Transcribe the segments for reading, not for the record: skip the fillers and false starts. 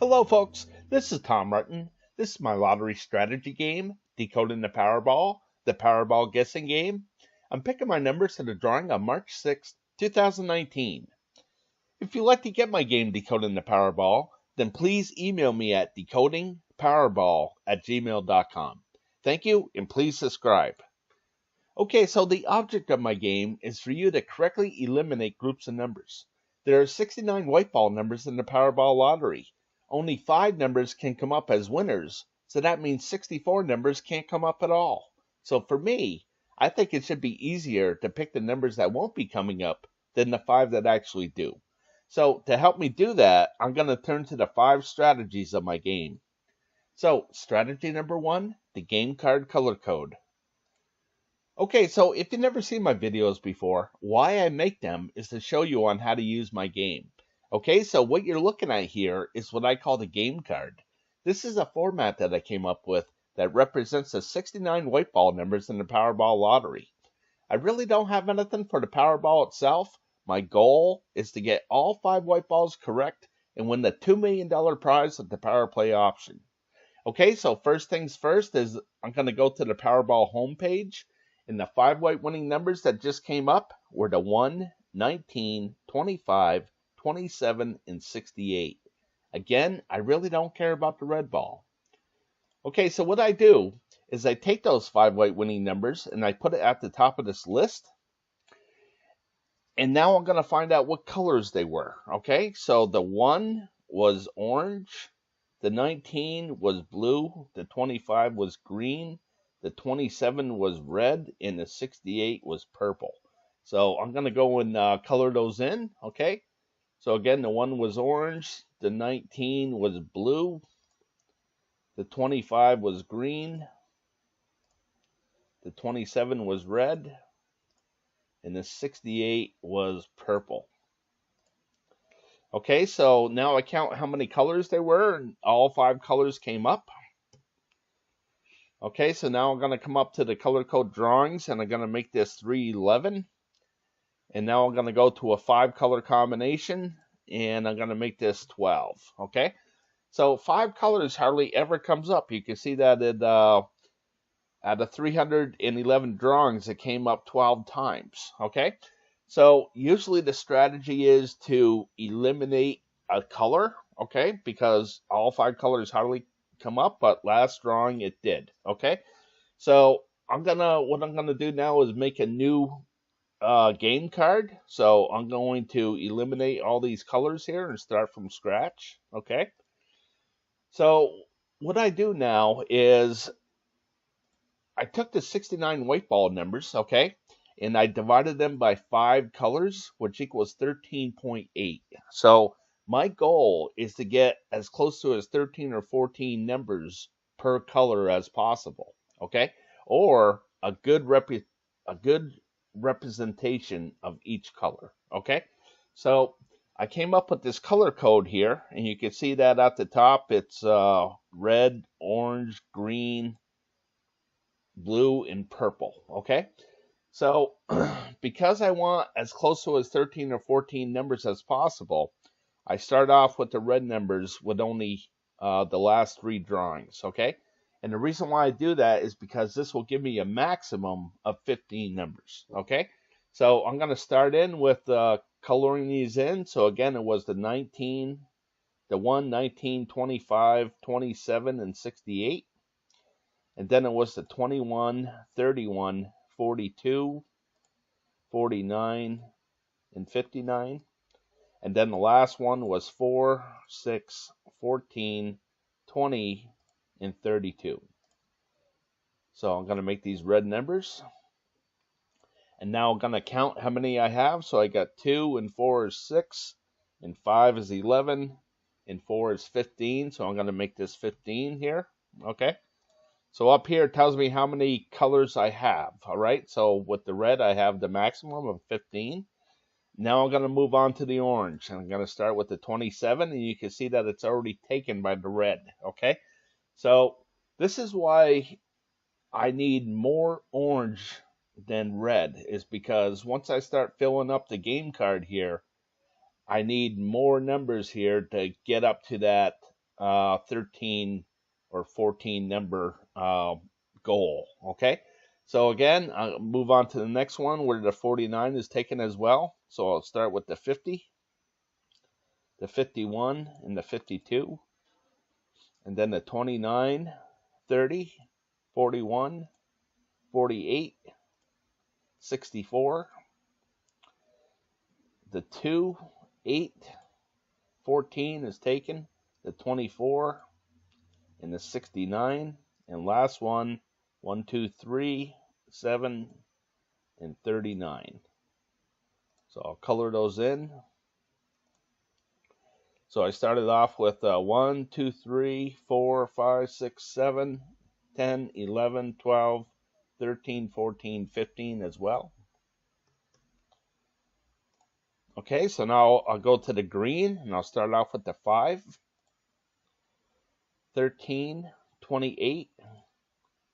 Hello, folks. This is Tom Martin. This is my lottery strategy game, Decoding the Powerball guessing game. I'm picking my numbers for the drawing on March 6th, 2019. If you'd like to get my game, Decoding the Powerball, then please email me at decodingpowerball@gmail.com. Thank you, and please subscribe. Okay, so the object of my game is for you to correctly eliminate groups of numbers. There are 69 white ball numbers in the Powerball Lottery. Only 5 numbers can come up as winners, so that means 64 numbers can't come up at all. So for me, I think it should be easier to pick the numbers that won't be coming up than the 5 that actually do. So to help me do that, I'm going to turn to the 5 strategies of my game. So strategy number 1, the game card color code. Okay, so if you've never seen my videos before, why I make them is to show you on how to use my game. Okay, so what you're looking at here is what I call the game card. This is a format that I came up with that represents the 69 white ball numbers in the Powerball Lottery. I really don't have anything for the Powerball itself. My goal is to get all 5 white balls correct and win the $2 million prize at the Power Play option. Okay, so first things first is I'm going to go to the Powerball homepage. And the 5 white winning numbers that just came up were the 1, 19, 25, 27, and 68. Again, I really don't care about the red ball. Okay, so what I do is I take those 5 white winning numbers and I put it at the top of this list. And now I'm going to find out what colors they were. Okay, so the 1 was orange, the 19 was blue, the 25 was green, the 27 was red, and the 68 was purple. So I'm going to go and color those in, okay? So again, the 1 was orange, the 19 was blue, the 25 was green, the 27 was red, and the 68 was purple. Okay, so now I count how many colors there were, and all 5 colors came up. Okay, so now I'm going to come up to the color code drawings and I'm going to make this 311. And now I'm going to go to a 5 color combination and I'm going to make this 12. Okay, so 5 colors hardly ever comes up. You can see that out of 311 drawings, it came up 12 times. Okay, so usually the strategy is to eliminate a color, okay, because all 5 colors hardly come up, but last drawing it did. Okay, so what I'm gonna do now is make a new game card. So I'm going to eliminate all these colors here and start from scratch. Okay, so what I do now is I took the 69 white ball numbers, okay, and I divided them by 5 colors, which equals 13.8. So my goal is to get as close to as 13 or 14 numbers per color as possible, okay? Or a good representation of each color, okay? So I came up with this color code here, and you can see that at the top. It's red, orange, green, blue, and purple, okay? So because I want as close to as 13 or 14 numbers as possible, I start off with the red numbers with only the last 3 drawings, okay? And the reason why I do that is because this will give me a maximum of 15 numbers, okay? So I'm going to start in with coloring these in. So again, it was the 19, the 1, 19, 25, 27, and 68. And then it was the 21, 31, 42, 49, and 59. And then the last one was 4, 6, 14, 20, and 32. So I'm going to make these red numbers. And now I'm going to count how many I have. So I got 2 and 4 is 6, and 5 is 11, and 4 is 15. So I'm going to make this 15 here. Okay. So up here it tells me how many colors I have. All right. So with the red, I have the maximum of 15. Now I'm going to move on to the orange. I'm going to start with the 27, and you can see that it's already taken by the red, okay? So this is why I need more orange than red, is because once I start filling up the game card here, I need more numbers here to get up to that 13 or 14 number goal. Okay, so again, I'll move on to the next one where the 49 is taken as well. So I'll start with the 50, the 51, and the 52, and then the 29, 30, 41, 48, 64, the 2, 8, 14 is taken, the 24, and the 69, and last one, 1, 2, 3, 7, and 39. So I'll color those in. So I started off with 1, 2, 3, 4, 5, 6, 7, 10, 11, 12, 13, 14, 15 as well. Okay, so now I'll go to the green, and I'll start off with the 5, 13, 28,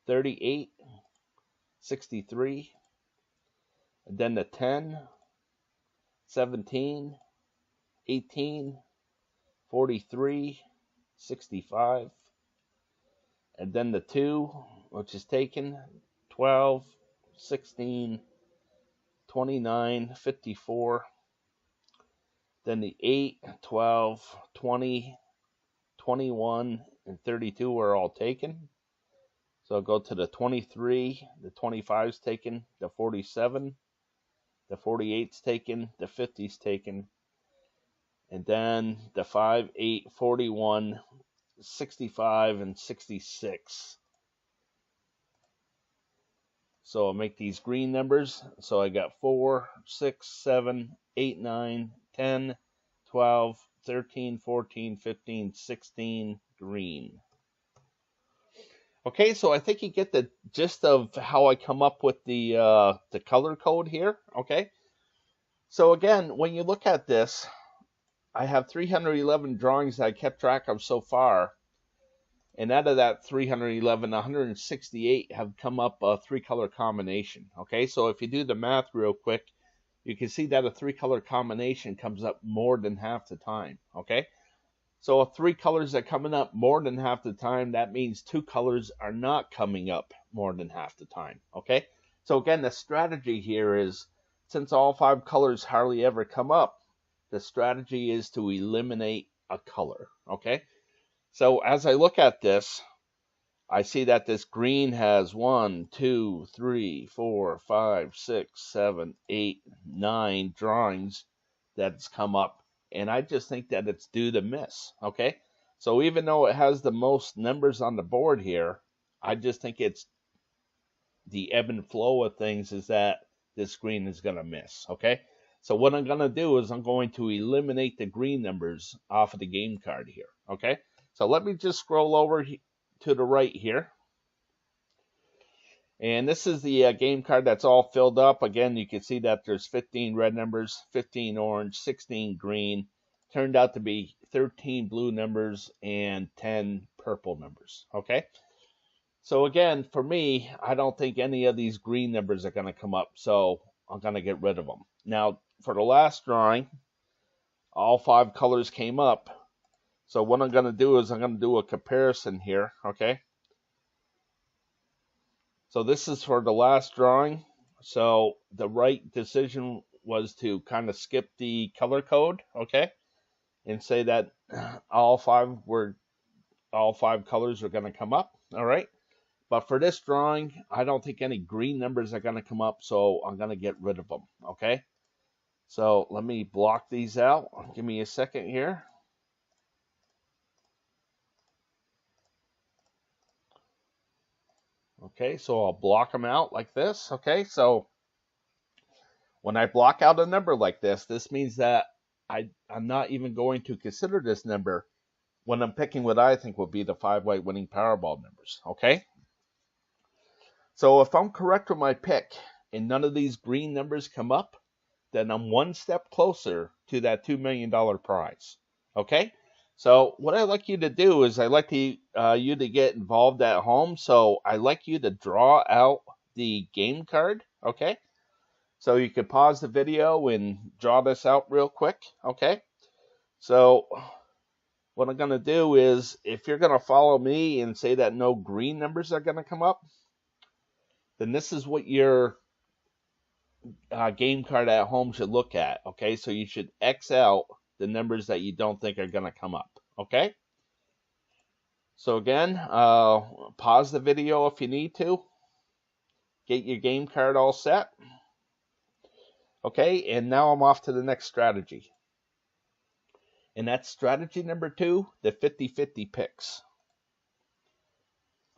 38, 63, and then the 10, 17, 18, 43, 65, and then the 2, which is taken, 12, 16, 29, 54, then the 8, 12, 20, 21, and 32 are all taken. So I'll go to the 23, the 25 is taken, the 47, the 48's taken, the 50's taken, and then the 5, 8, 41, 65, and 66. So I'll make these green numbers. So I got 4, 6, 7, 8, 9, 10, 12, 13, 14, 15, 16 green. Okay, so I think you get the gist of how I come up with the color code here. Okay, so again, when you look at this, I have 311 drawings that I kept track of so far, and out of that 311, 168 have come up a 3-color combination. Okay, so if you do the math real quick, you can see that a 3-color combination comes up more than half the time. Okay, so if 3 colors are coming up more than half the time, that means 2 colors are not coming up more than half the time. Okay, so again, the strategy here is, since all 5 colors hardly ever come up, the strategy is to eliminate a color. Okay, so as I look at this, I see that this green has 1, 2, 3, 4, 5, 6, 7, 8, 9 drawings that's come up, and I just think that it's due to miss. Okay, so even though it has the most numbers on the board here, I just think it's the ebb and flow of things is that this green is going to miss. Okay, so what I'm going to do is I'm going to eliminate the green numbers off of the game card here. Okay, so let me just scroll over to the right here. And this is the game card that's all filled up. Again, you can see that there's 15 red numbers, 15 orange, 16 green. Turned out to be 13 blue numbers and 10 purple numbers. Okay, so again, for me, I don't think any of these green numbers are going to come up, so I'm going to get rid of them. Now, for the last drawing, all 5 colors came up. So what I'm going to do is I'm going to do a comparison here. Okay, so this is for the last drawing. So the right decision was to kind of skip the color code, okay, and say that all 5 colors are going to come up. All right, but for this drawing, I don't think any green numbers are going to come up, so I'm going to get rid of them. Okay, so let me block these out. Give me a second here. Okay, so I'll block them out like this. Okay, so when I block out a number like this, this means that I'm not even going to consider this number when I'm picking what I think will be the 5 white winning Powerball numbers. Okay, so if I'm correct with my pick and none of these green numbers come up, then I'm 1 step closer to that $2 million prize. Okay, so what I'd like you to do is I'd like you to get involved at home. So I'd like you to draw out the game card. Okay, so you can pause the video and draw this out real quick. Okay, so what I'm going to do is, if you're going to follow me and say that no green numbers are going to come up, then this is what your game card at home should look at. Okay, so you should X out the numbers that you don't think are going to come up. Okay, so again, pause the video if you need to. Get your game card all set. Okay, and now I'm off to the next strategy. And that's strategy number 2, the 50-50 picks.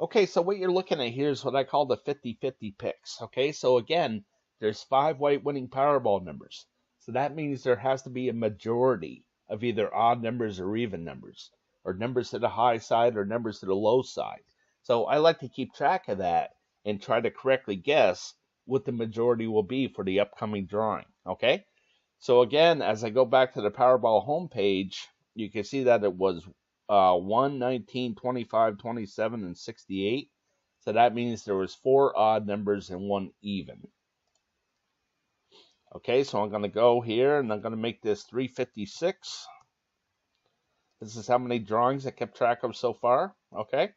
Okay, so what you're looking at here is what I call the 50-50 picks. Okay, so again, there's 5 white winning Powerball numbers. So that means there has to be a majority of either odd numbers or even numbers, or numbers to the high side or numbers to the low side. So I like to keep track of that and try to correctly guess what the majority will be for the upcoming drawing. Okay, so again, as I go back to the Powerball homepage, you can see that it was 1, 19, 25, 27, and 68. So that means there was 4 odd numbers and 1 even. Okay, so I'm going to go here and I'm going to make this 356. This is how many drawings I kept track of so far. Okay,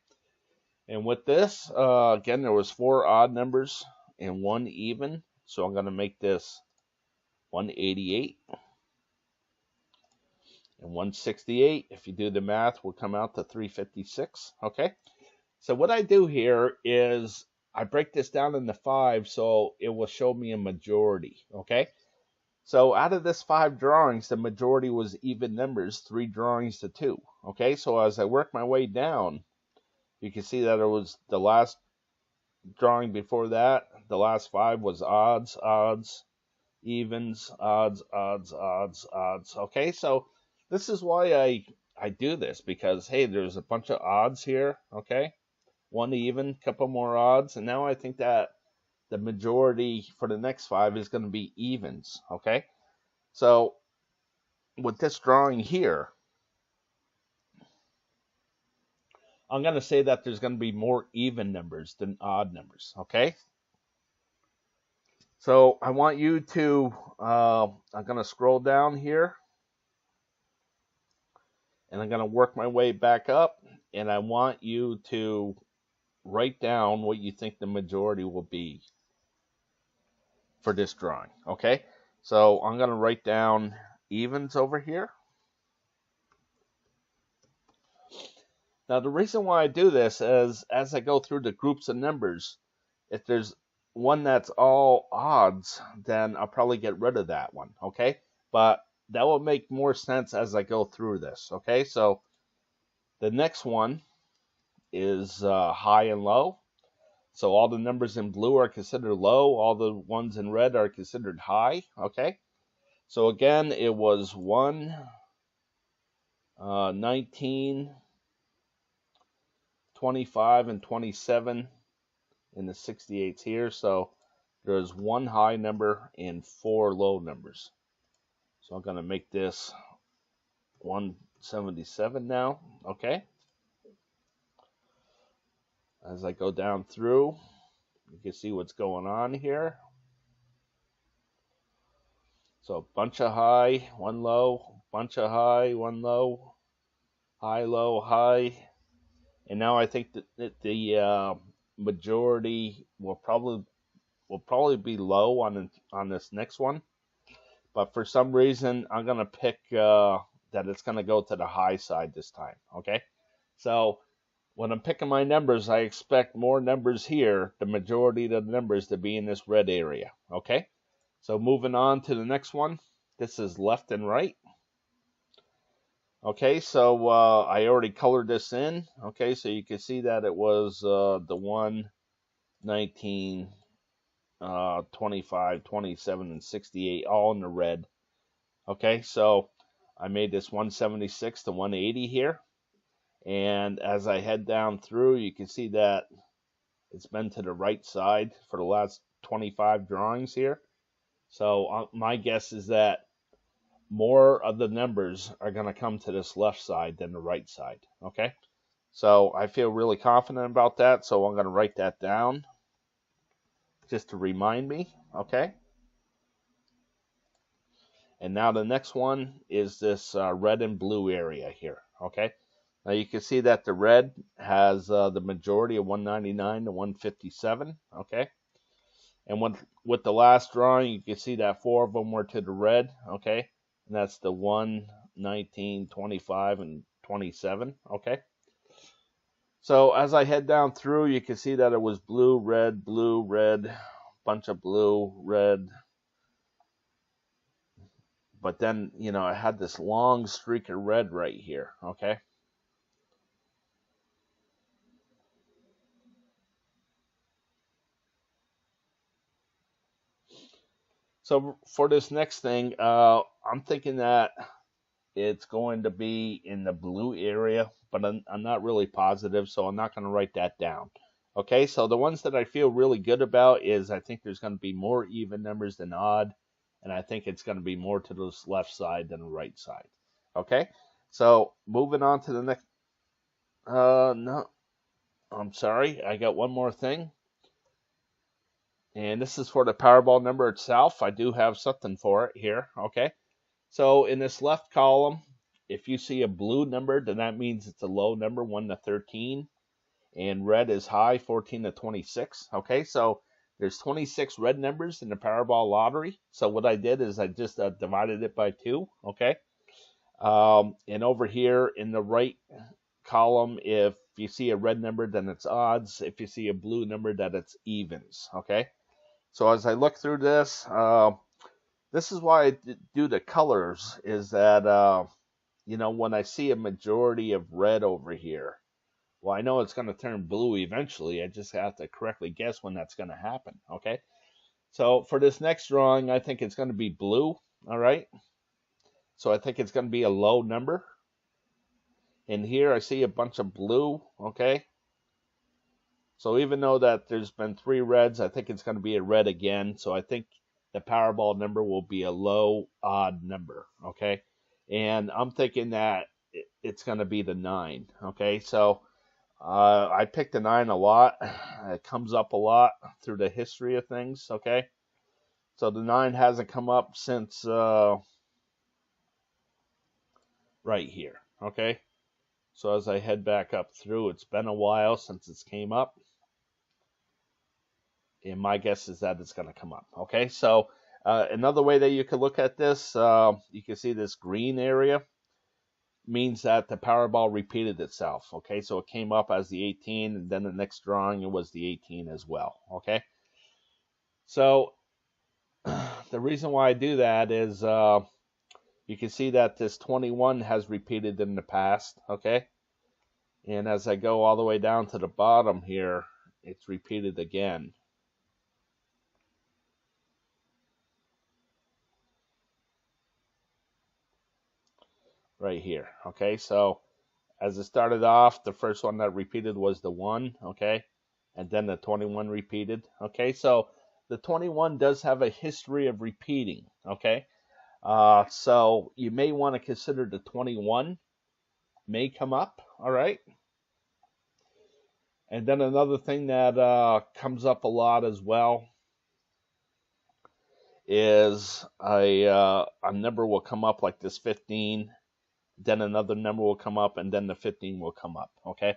and with this, again, there was 4 odd numbers and 1 even. So I'm going to make this 188 and 168. If you do the math, will come out to 356. Okay, so what I do here is I break this down into 5 so it will show me a majority. Okay, so out of this 5 drawings, the majority was even numbers, 3 drawings to 2. Okay, so as I work my way down, you can see that it was the last drawing before that, the last 5 was odds, odds, evens, odds, odds, odds, odds. Okay, so this is why I do this, because hey, there's a bunch of odds here. Okay, 1 even, couple more odds, and now I think that the majority for the next 5 is going to be evens. Okay, so with this drawing here, I'm going to say that there's going to be more even numbers than odd numbers. Okay, so I want you to, I'm going to scroll down here, and I'm going to work my way back up, and I want you to write down what you think the majority will be for this drawing. Okay, so I'm going to write down evens over here. Now the reason why I do this is, as I go through the groups of numbers, if there's one that's all odds, then I'll probably get rid of that one. Okay, but that will make more sense as I go through this. Okay, so the next one is high and low. So all the numbers in blue are considered low. All the ones in red are considered high. Okay, so again, it was 1, 19, 25, and 27 in the 68s here. So there's 1 high number and 4 low numbers. So I'm going to make this 177 now. Okay, as I go down through, you can see what's going on here. So a bunch of high, 1 low, bunch of high, 1 low, high, low, high. And now I think that the majority will probably be low on this next one. But for some reason, I'm going to pick that it's going to go to the high side this time. Okay, so when I'm picking my numbers, I expect more numbers here, the majority of the numbers, to be in this red area. Okay, so moving on to the next one. This is left and right. Okay, so I already colored this in. Okay, so you can see that it was the 1, 19, 25, 27, and 68, all in the red. Okay, so I made this 176 to 180 here. And as I head down through, you can see that it's been to the right side for the last 25 drawings here. So my guess is that more of the numbers are going to come to this left side than the right side. Okay, so I feel really confident about that, so I'm going to write that down just to remind me. Okay, and now the next one is this red and blue area here. Okay. Now you can see that the red has the majority of 199 to 157. Okay. And with the last drawing, you can see that 4 of them were to the red. Okay. And that's the 1, 19, 25, and 27. Okay. So as I head down through, you can see that it was blue, red, bunch of blue, red. But then, I had this long streak of red right here, okay? So for this next thing, I'm thinking that it's going to be in the blue area, but I'm not really positive, so I'm not going to write that down. Okay, so the ones that I feel really good about is I think there's going to be more even numbers than odd, and I think it's going to be more to the left side than the right side. Okay, so moving on to the next. No, I'm sorry, I got one more thing. And this is for the Powerball number itself. I do have something for it here, okay? So in this left column, if you see a blue number, then that means it's a low number, 1 to 13. And red is high, 14 to 26, okay? So there's 26 red numbers in the Powerball Lottery. So what I did is I just divided it by 2, okay? And over here in the right column, if you see a red number, then it's odds. If you see a blue number, then it's evens, okay? So as I look through this, this is why I do the colors, is that, when I see a majority of red over here, well, I know it's going to turn blue eventually. I just have to correctly guess when that's going to happen, okay? So for this next drawing, I think it's going to be blue, all right? So I think it's going to be a low number. And here I see a bunch of blue, okay? So even though that there's been 3 reds, I think it's going to be a red again. So I think the Powerball number will be a low odd number, okay? And I'm thinking that it's going to be the 9, okay? So I picked the 9 a lot. It comes up a lot through the history of things, okay? So the 9 hasn't come up since right here, okay? So as I head back up through, it's been a while since it's came up. And my guess is that it's going to come up. Okay, so another way that you could look at this, you can see this green area means that the Powerball repeated itself. Okay, so it came up as the 18, and then the next drawing it was the 18 as well. Okay, so the reason why I do that is you can see that this 21 has repeated in the past. Okay, and as I go all the way down to the bottom here, it's repeated again. Right here, okay? So as it started off, the first one that repeated was the 1, okay? And then the 21 repeated, okay? So the 21 does have a history of repeating, okay? So you may want to consider the 21 may come up, all right? And then another thing that comes up a lot as well is a number will come up like this 15, then another number will come up, and then the 15 will come up, okay?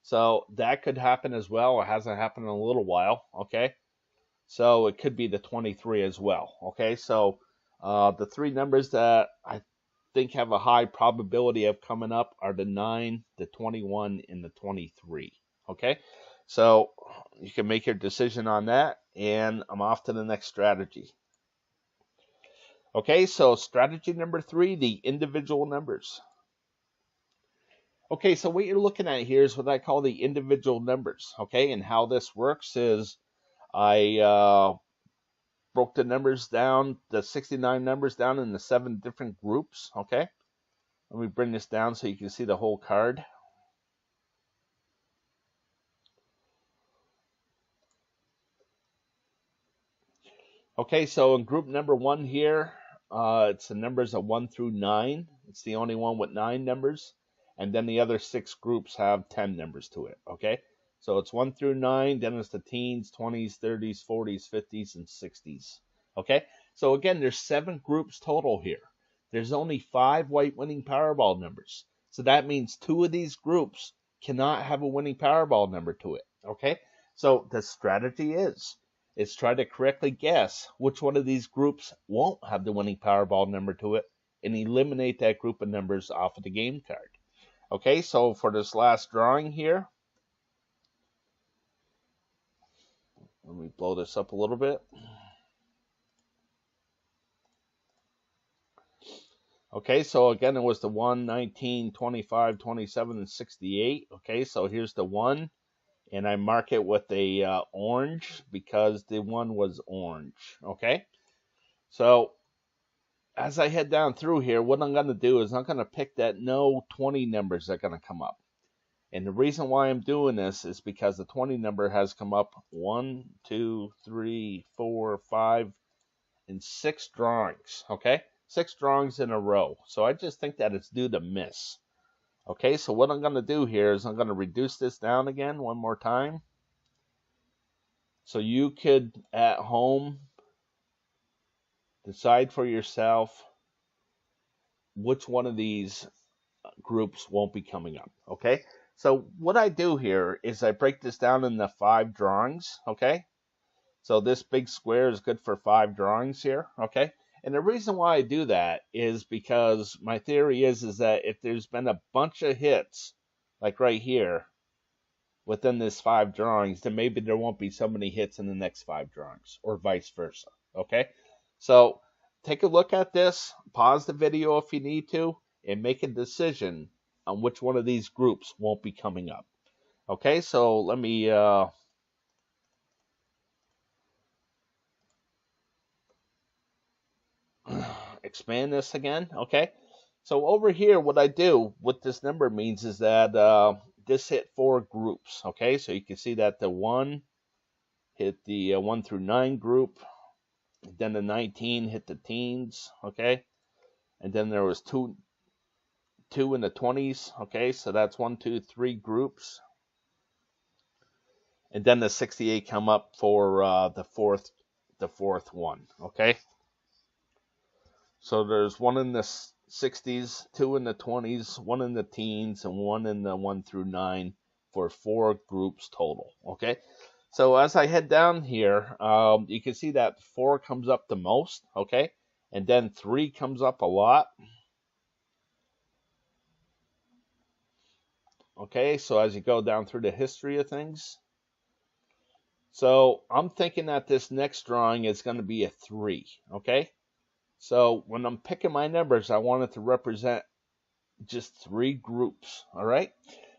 So that could happen as well. It hasn't happened in a little while, okay? So it could be the 23 as well, okay? So the 3 numbers that I think have a high probability of coming up are the 9, the 21, and the 23, okay? So you can make your decision on that, and I'm off to the next strategy. Okay, so strategy number 3, the individual numbers. Okay, so what you're looking at here is what I call the individual numbers, okay? And how this works is I broke the numbers down, the 69 numbers down into 7 different groups, okay? Let me bring this down so you can see the whole card. Okay, so in group number 1 here, it's the numbers of 1 through 9. It's the only one with 9 numbers. And then the other 6 groups have 10 numbers to it, okay? So it's 1 through 9, then it's the teens, 20s, 30s, 40s, 50s, and 60s, okay? So again, there's 7 groups total here. There's only 5 white winning Powerball numbers. So that means two of these groups cannot have a winning Powerball number to it. Okay? So the strategy is try to correctly guess which one of these groups won't have the winning Powerball number to it and eliminate that group of numbers off of the game card. Okay, so for this last drawing here, let me blow this up a little bit. Okay, so again, it was the 1, 19, 25, 27, and 68. Okay, so here's the 1, and I mark it with a orange because the 1 was orange. Okay, so as I head down through here, what I'm going to do is I'm going to pick that no 20 numbers that are going to come up. And the reason why I'm doing this is because the 20 number has come up 1, 2, 3, 4, 5, and 6 drawings. Okay, 6 drawings in a row. So I just think that it's due to miss. Okay, so what I'm going to do here is I'm going to reduce this down again one more time. So you could at home decide for yourself which one of these groups won't be coming up. Okay, so what I do here is I break this down into 5 drawings. Okay, so this big square is good for 5 drawings here. Okay, and the reason why I do that is because my theory is that if there's been a bunch of hits, like right here, within this 5 drawings, then maybe there won't be so many hits in the next 5 drawings, or vice versa. Okay, so take a look at this, pause the video if you need to, and make a decision on which one of these groups won't be coming up. Okay, so let me expand this again. Okay, so over here, what I do, what this number means is that this hit 4 groups. Okay, so you can see that the 1 hit the 1 through 9 group, then the 19 hit the teens. Okay, and then there was two in the 20s. Okay, so that's 1, 2, 3 groups, and then the 68 come up for the fourth one. Okay, so there's 1 in the 60s, 2 in the 20s, 1 in the teens, and 1 in the 1 through 9 for 4 groups total. Okay, so as I head down here, you can see that 4 comes up the most. Okay, and then 3 comes up a lot. Okay, so as you go down through the history of things, so I'm thinking that this next drawing is going to be a 3. Okay, so when I'm picking my numbers, I want it to represent just 3 groups. All right,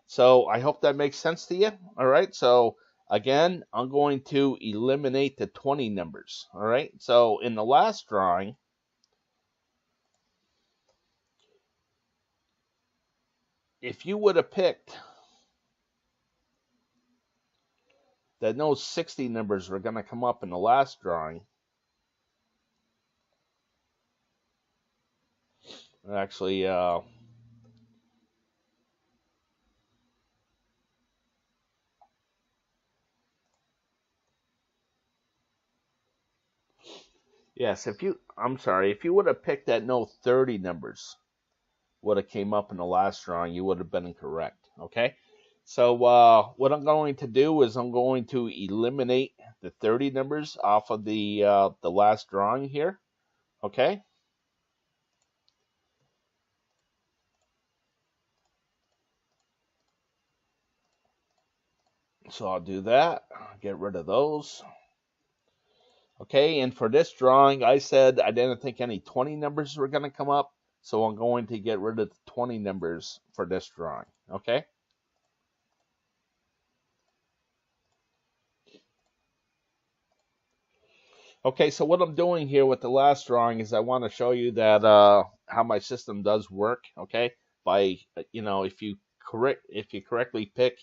so I hope that makes sense to you. All right, so again, I'm going to eliminate the 20 numbers. All right, so in the last drawing, if you would have picked that those 60 numbers were going to come up in the last drawing, actually, yes, if you would have picked that no 30 numbers would have came up in the last drawing, you would have been incorrect. Okay, so what I'm going to do is I'm going to eliminate the 30 numbers off of the last drawing here. Okay, so I'll do that, get rid of those. Okay, and for this drawing, I said I didn't think any 20 numbers were going to come up, so I'm going to get rid of the 20 numbers for this drawing. Okay. Okay, so what I'm doing here with the last drawing is I want to show you that how my system does work. Okay, by if you correctly pick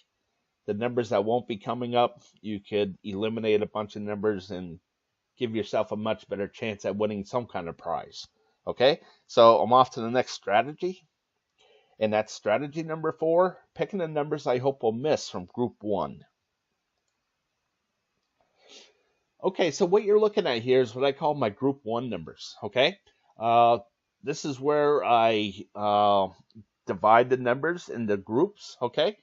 the numbers that won't be coming up, you could eliminate a bunch of numbers and give yourself a much better chance at winning some kind of prize. Okay, so I'm off to the next strategy, and that's strategy number 4: picking the numbers I hope will miss from group 1. Okay, so what you're looking at here is what I call my group 1 numbers. Okay, this is where I divide the numbers into groups, okay?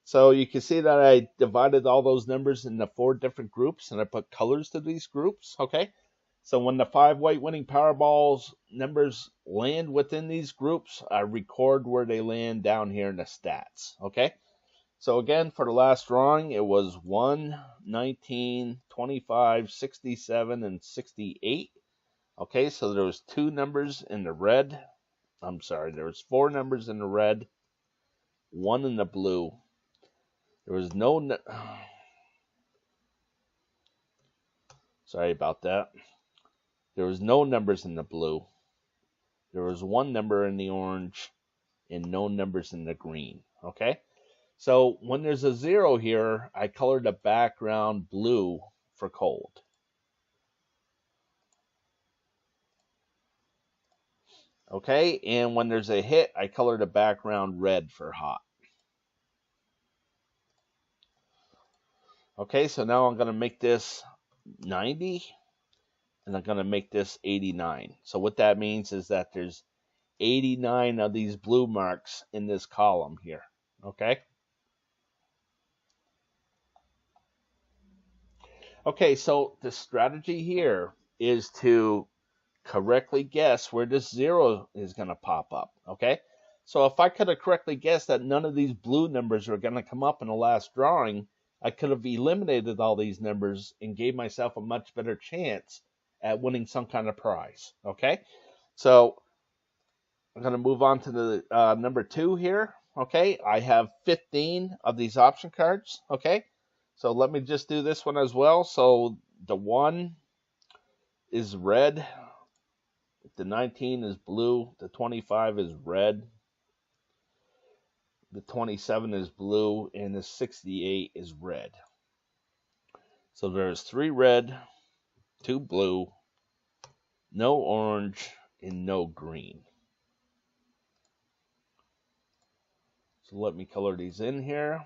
So you can see that I divided all those numbers into 4 different groups, and I put colors to these groups, okay? So when the 5 white winning Powerballs numbers land within these groups, I record where they land down here in the stats, okay? So again, for the last drawing, it was 1, 19, 25, 67, and 68. Okay, so there was 2 numbers in the red. I'm sorry, there was 4 numbers in the red, 1 in the blue. There was no... Sorry about that. There was no numbers in the blue. There was 1 number in the orange and no numbers in the green. Okay? So when there's a 0 here, I colored the background blue for cold. Okay, and when there's a hit, I color the background red for hot. Okay, so now I'm going to make this 90, and I'm going to make this 89. So what that means is that there's 89 of these blue marks in this column here. Okay? Okay, so the strategy here is to correctly guess where this 0 is going to pop up, okay? So if I could have correctly guessed that none of these blue numbers are going to come up in the last drawing, I could have eliminated all these numbers and gave myself a much better chance at winning some kind of prize, okay? So I'm going to move on to the number 2 here, okay? I have 15 of these option cards, okay? So let me just do this one as well. So the 1 is red. The 19 is blue. The 25 is red. The 27 is blue. And the 68 is red. So there's 3 red, 2 blue, no orange, and no green. So let me color these in here.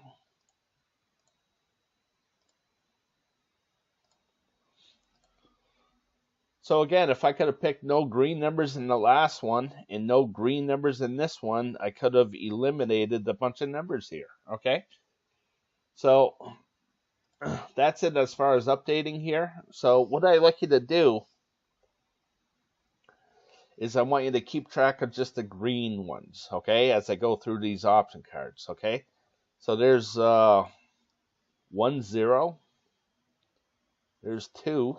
So again, if I could have picked no green numbers in the last one and no green numbers in this one, I could have eliminated a bunch of numbers here, okay? So that's it as far as updating here. So what I'd like you to do is I want you to keep track of just the green ones, okay, as I go through these option cards, okay? So there's 1, 0. There's 2.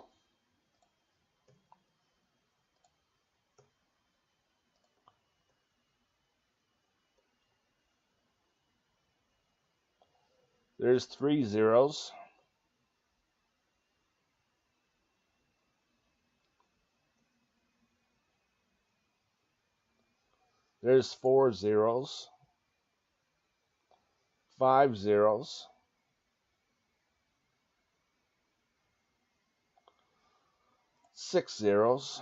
There's 3 zeros. There's 4 zeros. 5 zeros. 6 zeros.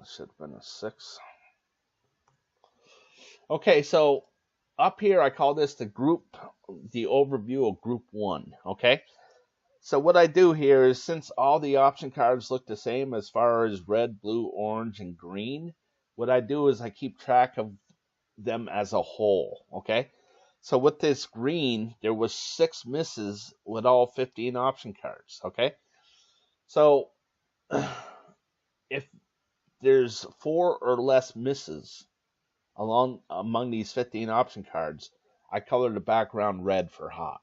Should have been a 6. Okay, so up here I call this the overview of group 1, okay? So what I do here is, since all the option cards look the same as far as red, blue, orange, and green, what I do is I keep track of them as a whole, okay? So with this green, there was 6 misses with all 15 option cards, okay? So if there's 4 or less misses among these 15 option cards, I color the background red for hot.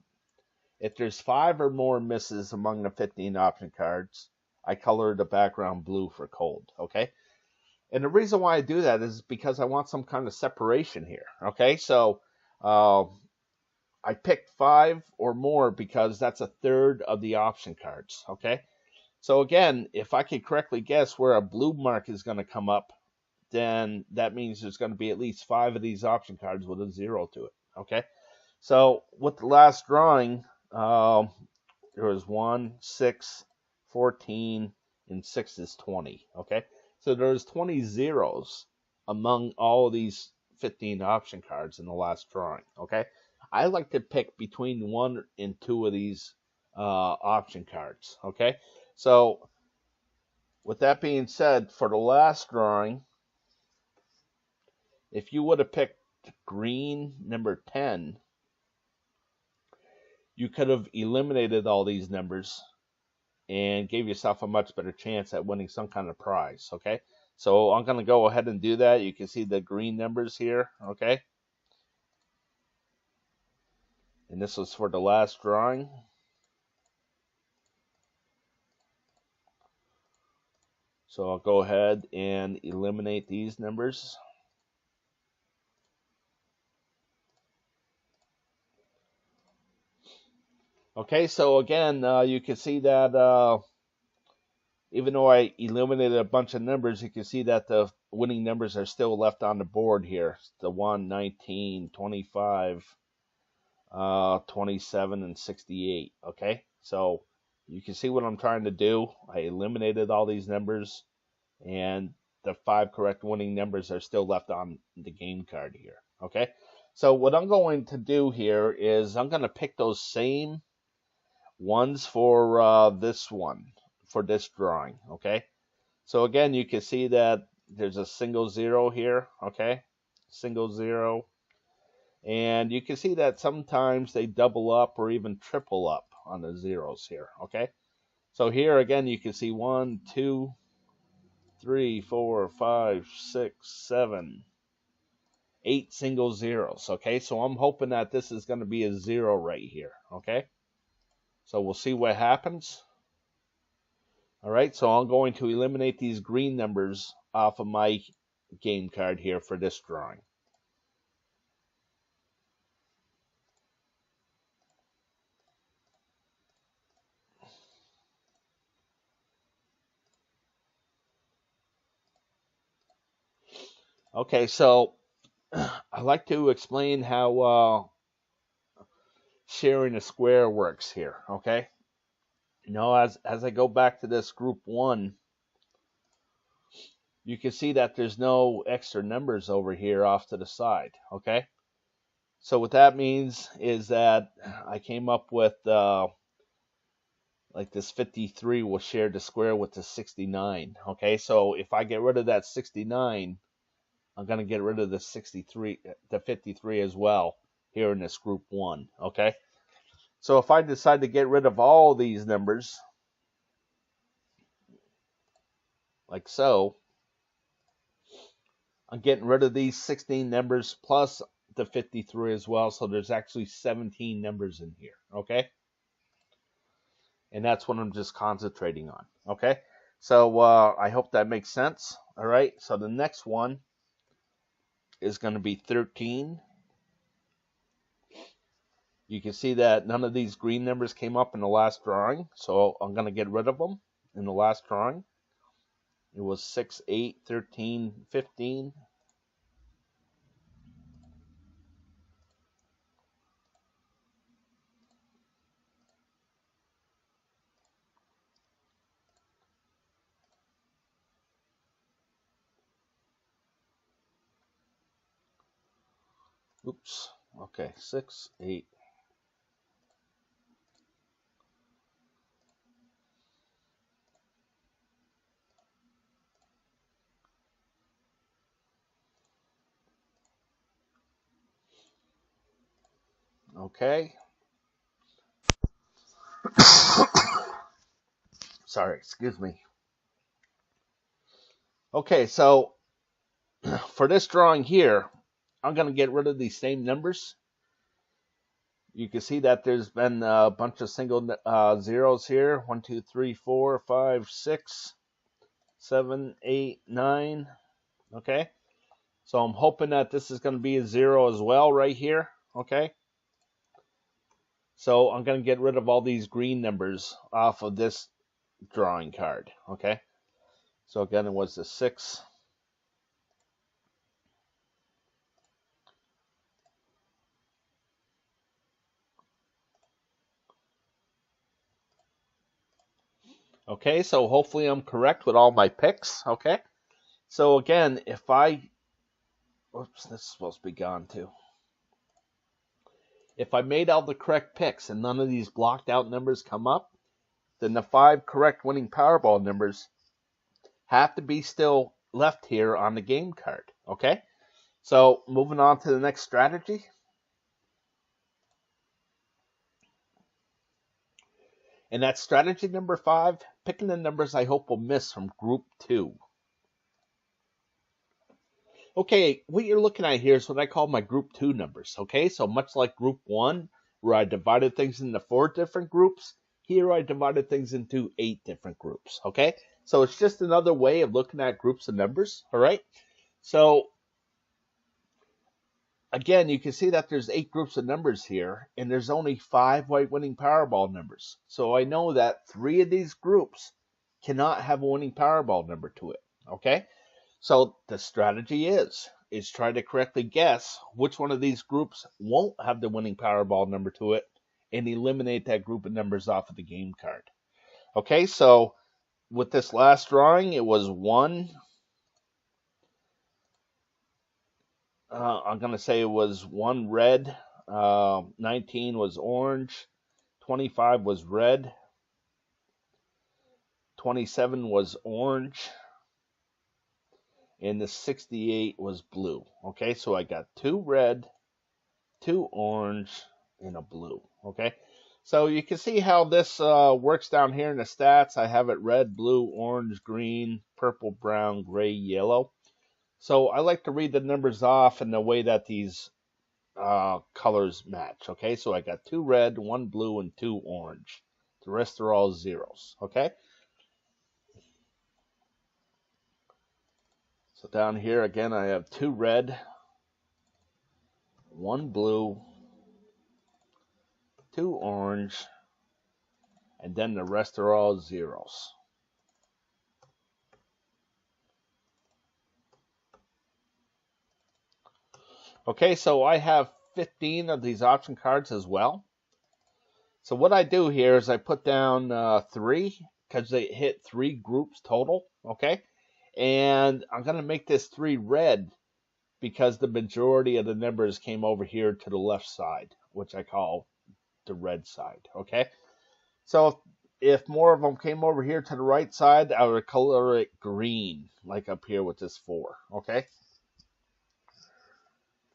If there's 5 or more misses among the 15 option cards, I color the background blue for cold, okay? And the reason why I do that is because I want some kind of separation here, okay? So I picked 5 or more because that's a third of the option cards, okay? So again, if I could correctly guess where a blue mark is going to come up, then that means there's going to be at least 5 of these option cards with a 0 to it, okay? So with the last drawing, there was 1, 6, 14, and 6 is 20, okay? So there's 20 zeros among all of these 15 option cards in the last drawing, okay? I like to pick between 1 and 2 of these option cards, okay? So with that being said, for the last drawing, if you would have picked green number 10, you could have eliminated all these numbers and gave yourself a much better chance at winning some kind of prize, okay? So I'm going to go ahead and do that. You can see the green numbers here, okay? And this was for the last drawing. So I'll go ahead and eliminate these numbers. Okay, so again, you can see that even though I eliminated a bunch of numbers, you can see that the winning numbers are still left on the board here. The 1, 19, 25, 27, and 68. Okay, so you can see what I'm trying to do. I eliminated all these numbers, and the 5 correct winning numbers are still left on the game card here. Okay, so what I'm going to do here is I'm going to pick those same ones for this one, for this drawing. Okay, so again, you can see that there's a single 0 here. Okay, single 0. And you can see that sometimes they double up or even triple up on the zeros here, okay? So here again, you can see 1, 2, 3, 4, 5, 6, 7, 8 single zeros, okay? So I'm hoping that this is going to be a 0 right here, okay? So we'll see what happens. All right, so I'm going to eliminate these green numbers off of my game card here for this drawing. Okay, so I like to explain how sharing a square works here, okay? You know, as I go back to this group 1, you can see that there's no extra numbers over here off to the side, okay? So what that means is that I came up with like this 53 will share the square with the 69, okay? So if I get rid of that 69, I'm going to get rid of the 53 as well here in this group 1, okay? So if I decide to get rid of all these numbers, like so, I'm getting rid of these 16 numbers plus the 53 as well, so there's actually 17 numbers in here, okay? And that's what I'm just concentrating on, okay? So I hope that makes sense, all right? So the next one is going to be 13. You can see that none of these green numbers came up in the last drawing, so I'm going to get rid of them in the last drawing. It was 6, 8, 13, 15. Oops. Okay, 6, 8. Okay. Sorry, excuse me. Okay, so for this drawing here, I'm going to get rid of these same numbers. You can see that there's been a bunch of single zeros here. 1, 2, 3, 4, 5, 6, 7, 8, 9. Okay. So I'm hoping that this is going to be a 0 as well right here. Okay. So I'm going to get rid of all these green numbers off of this drawing card. Okay. So again, it was the 6. Okay, so hopefully I'm correct with all my picks. Okay. So again, if I... Oops, this is supposed to be gone too. If I made all the correct picks and none of these blocked out numbers come up, then the 5 correct winning Powerball numbers have to be still left here on the game card. Okay, so moving on to the next strategy. And that's strategy number 5, picking the numbers I hope will miss from group 2. Okay, what you're looking at here is what I call my group 2 numbers. Okay, so much like group 1, where I divided things into 4 different groups, here I divided things into 8 different groups. Okay, so it's just another way of looking at groups of numbers. All right, so again, you can see that there's 8 groups of numbers here, and there's only 5 white winning Powerball numbers. So I know that 3 of these groups cannot have a winning Powerball number to it. Okay, so the strategy is try to correctly guess which one of these groups won't have the winning Powerball number to it, and eliminate that group of numbers off of the game card. Okay, so with this last drawing, it was 1. I'm going to say it was 1 red, 19 was orange, 25 was red, 27 was orange, and the 68 was blue. Okay, so I got 2 red, 2 orange, and a blue. Okay, so you can see how this works down here in the stats. I have it red, blue, orange, green, purple, brown, gray, yellow. So I like to read the numbers off in the way that these colors match. Okay, so I got 2 red, 1 blue, and 2 orange. The rest are all zeros. Okay, so down here again I have 2 red, 1 blue, 2 orange, and then the rest are all zeros. Okay, so I have 15 of these option cards as well. So what I do here is I put down 3 because they hit 3 groups total. Okay, and I'm going to make this 3 red because the majority of the numbers came over here to the left side, which I call the red side. Okay, so if more of them came over here to the right side, I would color it green, like up here with this 4. Okay.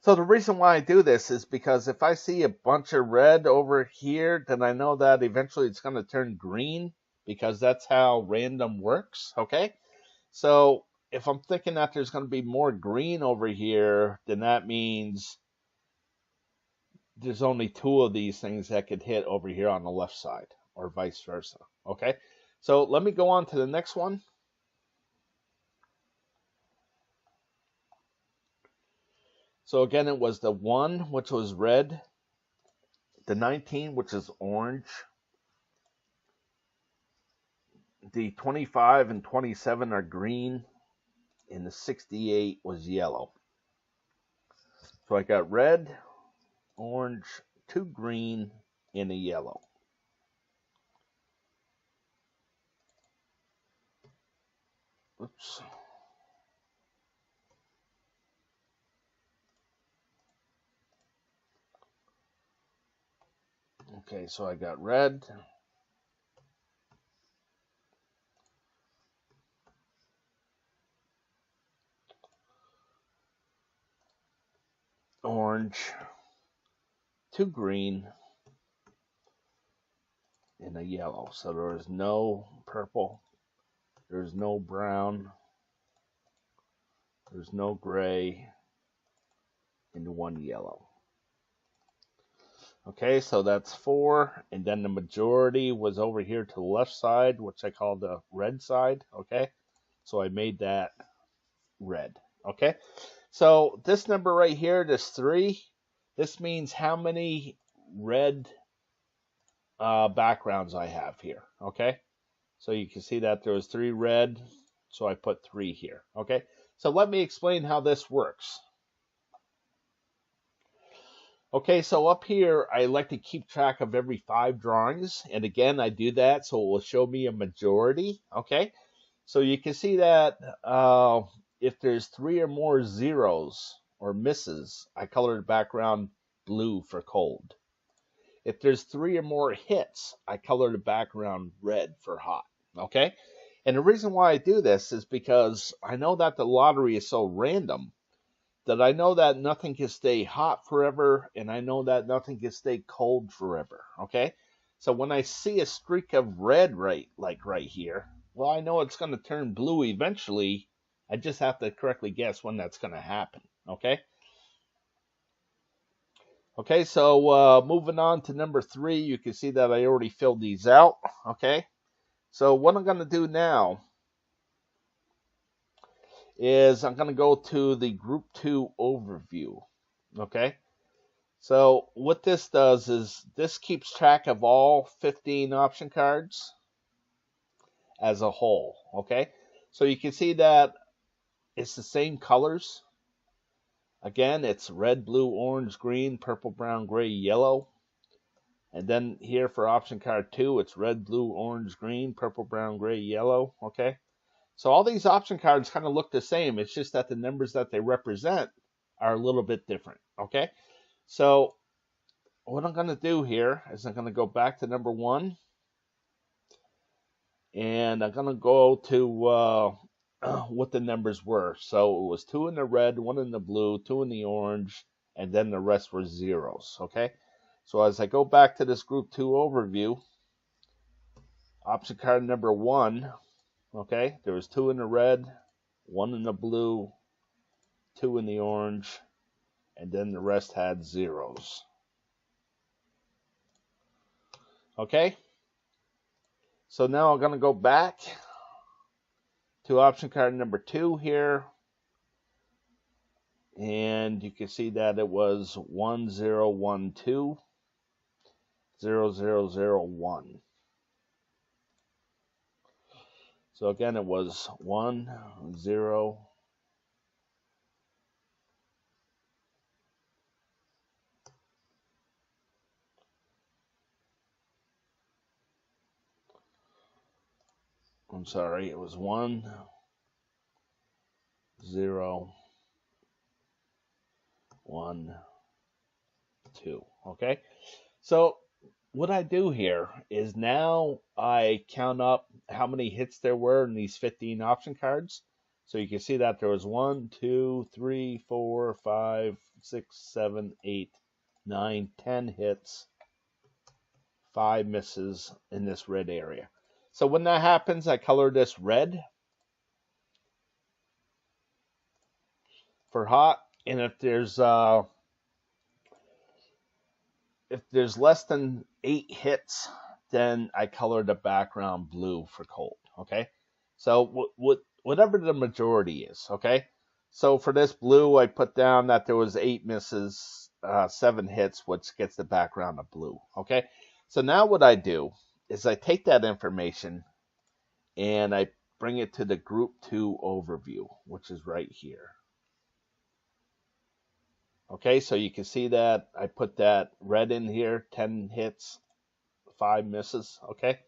So the reason why I do this is because if I see a bunch of red over here, then I know that eventually it's going to turn green because that's how random works, okay? So if I'm thinking that there's going to be more green over here, then that means there's only 2 of these things that could hit over here on the left side, or vice versa, okay? So let me go on to the next one. So again, it was the 1, which was red, the 19, which is orange, the 25 and 27 are green, and the 68 was yellow. So I got red, orange, 2 green, and a yellow. Oops. Okay, so I got red, orange, 2 green, and a yellow. So there is no purple, there's no brown, there's no gray, and 1 yellow. Okay, so that's 4, and then the majority was over here to the left side, which I call the red side, okay? So I made that red, okay? So this number right here, this 3, this means how many red backgrounds I have here, okay? So you can see that there was 3 red, so I put 3 here, okay? So let me explain how this works. Okay, so up here, I like to keep track of every 5 drawings. And again, I do that so it will show me a majority. Okay, so you can see that if there's 3 or more zeros or misses, I color the background blue for cold. If there's 3 or more hits, I color the background red for hot. Okay, And the reason why I do this is because I know that the lottery is so random that I know that nothing can stay hot forever, and I know that nothing can stay cold forever, okay? So when I see a streak of red right here, well, I know it's going to turn blue eventually. I just have to correctly guess when that's going to happen, okay? Okay, so moving on to number 3, you can see that I already filled these out, okay? So what I'm going to do now is I'm going to go to the Group 2 overview, okay? So what this does is this keeps track of all 15 option cards as a whole, okay? So you can see that it's the same colors. Again, it's red, blue, orange, green, purple, brown, gray, yellow. And then here for option card 2, it's red, blue, orange, green, purple, brown, gray, yellow, okay? So all these option cards kind of look the same. It's just that the numbers that they represent are a little bit different, okay? So what I'm going to do here is I'm going to go back to number 1. And I'm going to go to what the numbers were. So it was 2 in the red, 1 in the blue, 2 in the orange, and then the rest were zeros, okay? So as I go back to this Group 2 overview, option card number 1, okay, there was 2 in the red, 1 in the blue, 2 in the orange, and then the rest had zeros. Okay, so now I'm going to go back to option card number 2 here, and you can see that it was 1012 0001. So again, it was 1 0. I'm sorry, it was 1 0 1 2. Okay, so what I do here is now I count up how many hits there were in these 15 option cards. So you can see that there was 1, 2, 3, 4, 5, 6, 7, 8, 9, 10 hits, 5 misses in this red area. So when that happens, I color this red for hot, and if there's less than 8 hits, then I color the background blue for cold, okay? So whatever the majority is, okay? So for this blue, I put down that there was 8 misses, 7 hits, which gets the background of blue, okay? So now what I do is I take that information and I bring it to the Group 2 overview, which is right here. Okay, so you can see that I put that red in here, 10 hits, 5 misses, okay?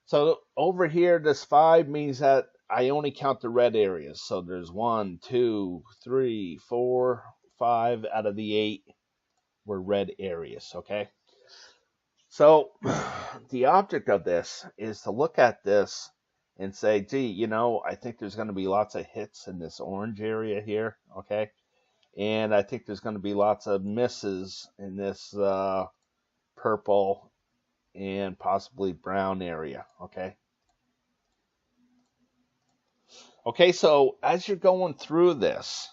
So over here, this 5 means that I only count the red areas. So there's 1, 2, 3, 4, 5 out of the 8 were red areas, okay? So the object of this is to look at this and say, gee, you know, I think there's going to be lots of hits in this orange area here, okay? And I think there's going to be lots of misses in this purple and possibly brown area, okay? Okay, so as you're going through this,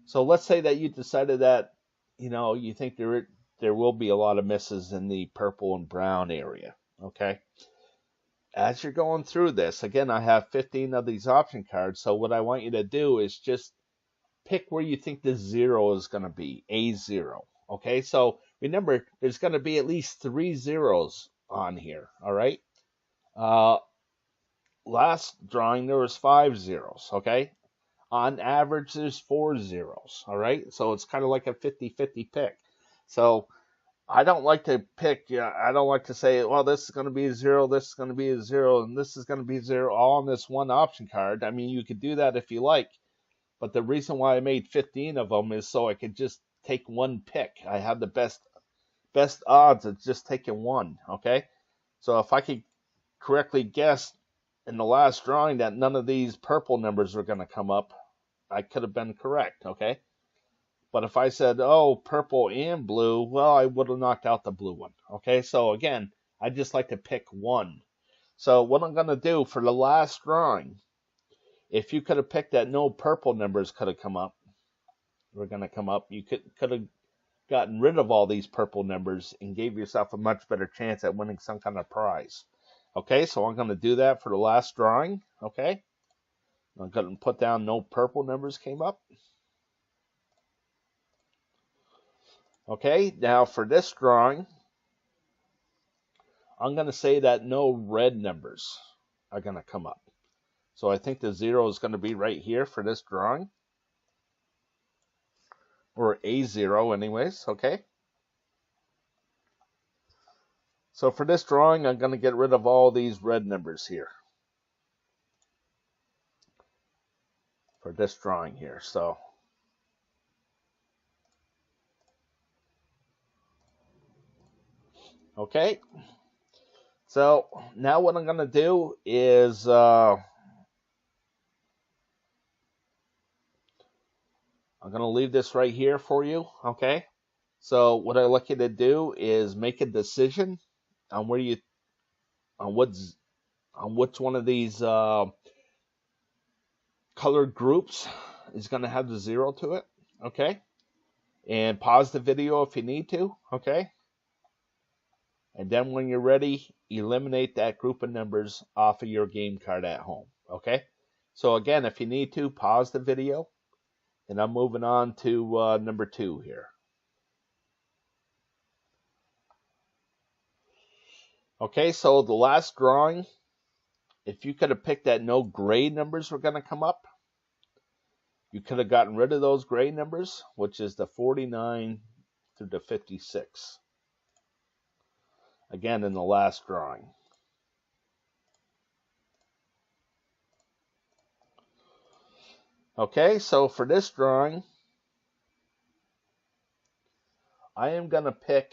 so let's say that you decided that, you know, you think there will be a lot of misses in the purple and brown area, okay? As you're going through this, again, I have 15 of these option cards, so what I want you to do is just pick where you think the 0 is going to be, A0, okay? So remember, there's going to be at least 3 zeros on here, all right? Last drawing, there was 5 zeros, okay? On average, there's 4 zeros, all right? So it's kind of like a 50-50 pick. So I don't like to pick, I don't like to say, well, this is going to be a 0, this is going to be a 0, and this is going to be 0 all on this one option card. I mean, you could do that if you like, but the reason why I made 15 of them is so I could just take one pick. I have the best odds of just taking one, okay? So if I could correctly guessed in the last drawing that none of these purple numbers were going to come up, I could have been correct, okay? But if I said, oh, purple and blue, well, I would have knocked out the blue one, okay? So again, I just like to pick one. So what I'm going to do for the last drawing, if you could have picked that no purple numbers could have come up, were going to come up, you could have gotten rid of all these purple numbers and gave yourself a much better chance at winning some kind of prize. Okay, so I'm going to do that for the last drawing, okay? I'm going to put down no purple numbers came up. Okay, now for this drawing, I'm going to say that no red numbers are going to come up. So I think the 0 is going to be right here for this drawing. Or a 0 anyways, okay? So for this drawing, I'm going to get rid of all these red numbers here. For this drawing here, so. Okay. So now what I'm going to do is I'm going to leave this right here for you, okay? So what I'd like you to do is make a decision on where you, on which one of these colored groups is going to have the 0 to it, okay? And pause the video if you need to, okay? And then when you're ready, eliminate that group of numbers off of your game card at home, okay? So again, if you need to, pause the video. And I'm moving on to number 2 here. Okay, so the last drawing, if you could have picked that no gray numbers were going to come up, you could have gotten rid of those gray numbers, which is the 49 through the 56. Again, in the last drawing. Okay, so for this drawing, I am going to pick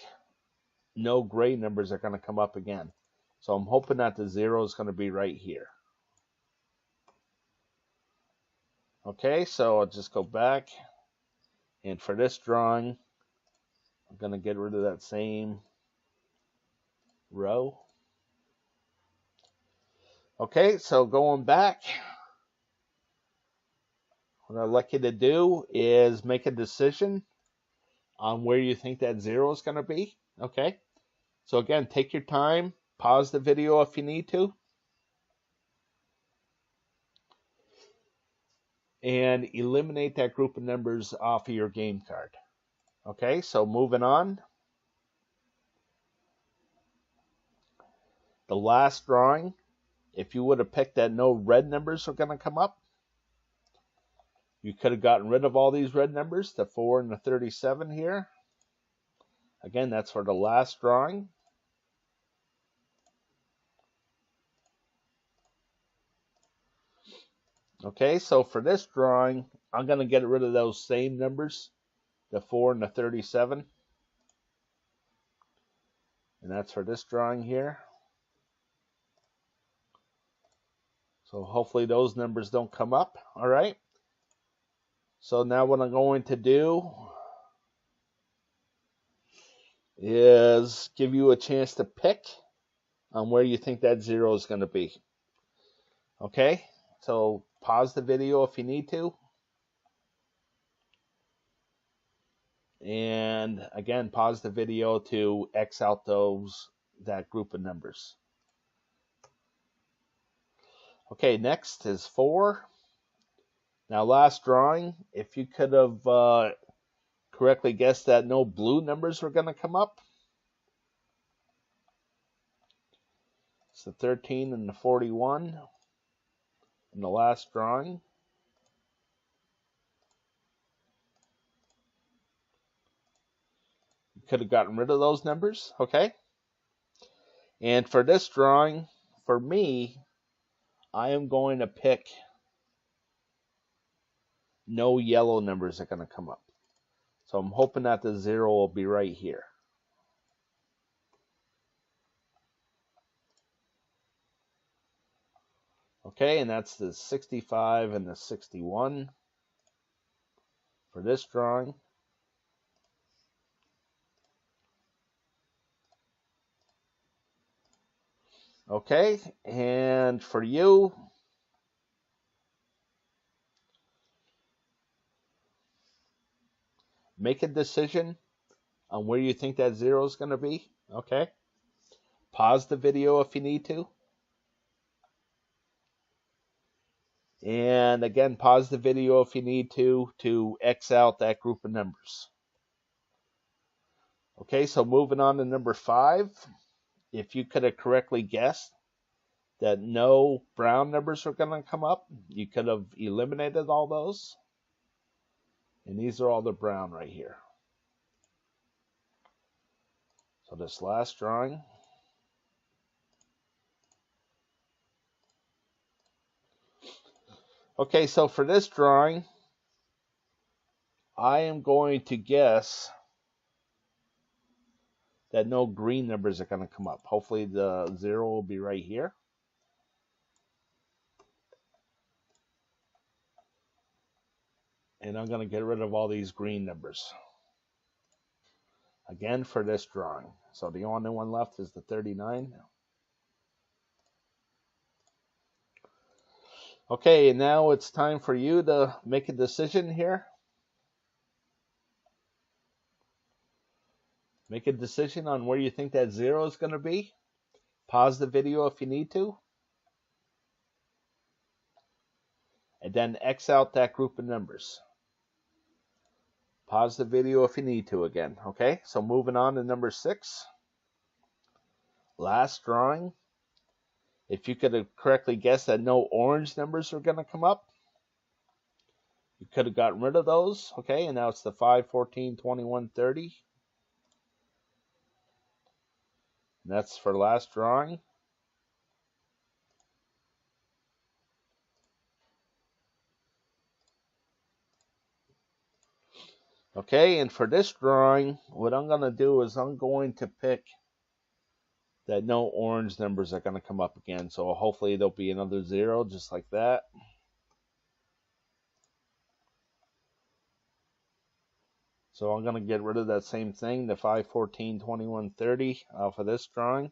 no gray numbers are going to come up again. So I'm hoping that the 0 is going to be right here. Okay, so I'll just go back. And for this drawing, I'm going to get rid of that same row. Okay, so going back, what I'd like you to do is make a decision on where you think that 0 is going to be. Okay, so again, take your time, pause the video if you need to, and eliminate that group of numbers off of your game card. Okay, so moving on. The last drawing, if you would have picked that no red numbers are going to come up, you could have gotten rid of all these red numbers, the 4 and the 37 here. Again, that's for the last drawing. Okay, so for this drawing, I'm going to get rid of those same numbers, the 4 and the 37. And that's for this drawing here. So hopefully those numbers don't come up, all right? So now what I'm going to do is give you a chance to pick on where you think that 0 is going to be. Okay, so pause the video if you need to. And again, pause the video to X out that group of numbers. Okay, next is 4. Now last drawing, if you could have correctly guessed that no blue numbers were going to come up. It's the 13 and the 41 in the last drawing. You could have gotten rid of those numbers, okay? And for this drawing, for me, I am going to pick no yellow numbers are going to come up. So I'm hoping that the 0 will be right here. Okay, and that's the 65 and the 61 for this drawing. Okay, and for you, make a decision on where you think that 0 is going to be. Okay, pause the video if you need to. And again, pause the video if you need to X out that group of numbers. Okay, so moving on to number 5. If you could have correctly guessed that no brown numbers are going to come up, you could have eliminated all those. And these are all the brown right here. So this last drawing. Okay, so for this drawing, I am going to guess that no green numbers are going to come up. Hopefully the 0 will be right here. And I'm going to get rid of all these green numbers. Again for this drawing. So the only one left is the 39. Okay, and now it's time for you to make a decision here. Make a decision on where you think that 0 is going to be. Pause the video if you need to. And then X out that group of numbers. Pause the video if you need to again. Okay, so moving on to number 6. Last drawing. If you could have correctly guessed that no orange numbers are going to come up, you could have gotten rid of those. Okay, and now it's the 5, 14, 21, 30. And that's for last drawing. Okay, and for this drawing, what I'm going to do is I'm going to pick that no orange numbers are going to come up again. So hopefully there'll be another 0 just like that. So I'm going to get rid of that same thing, the 5, 14, 21, 30 off of this drawing.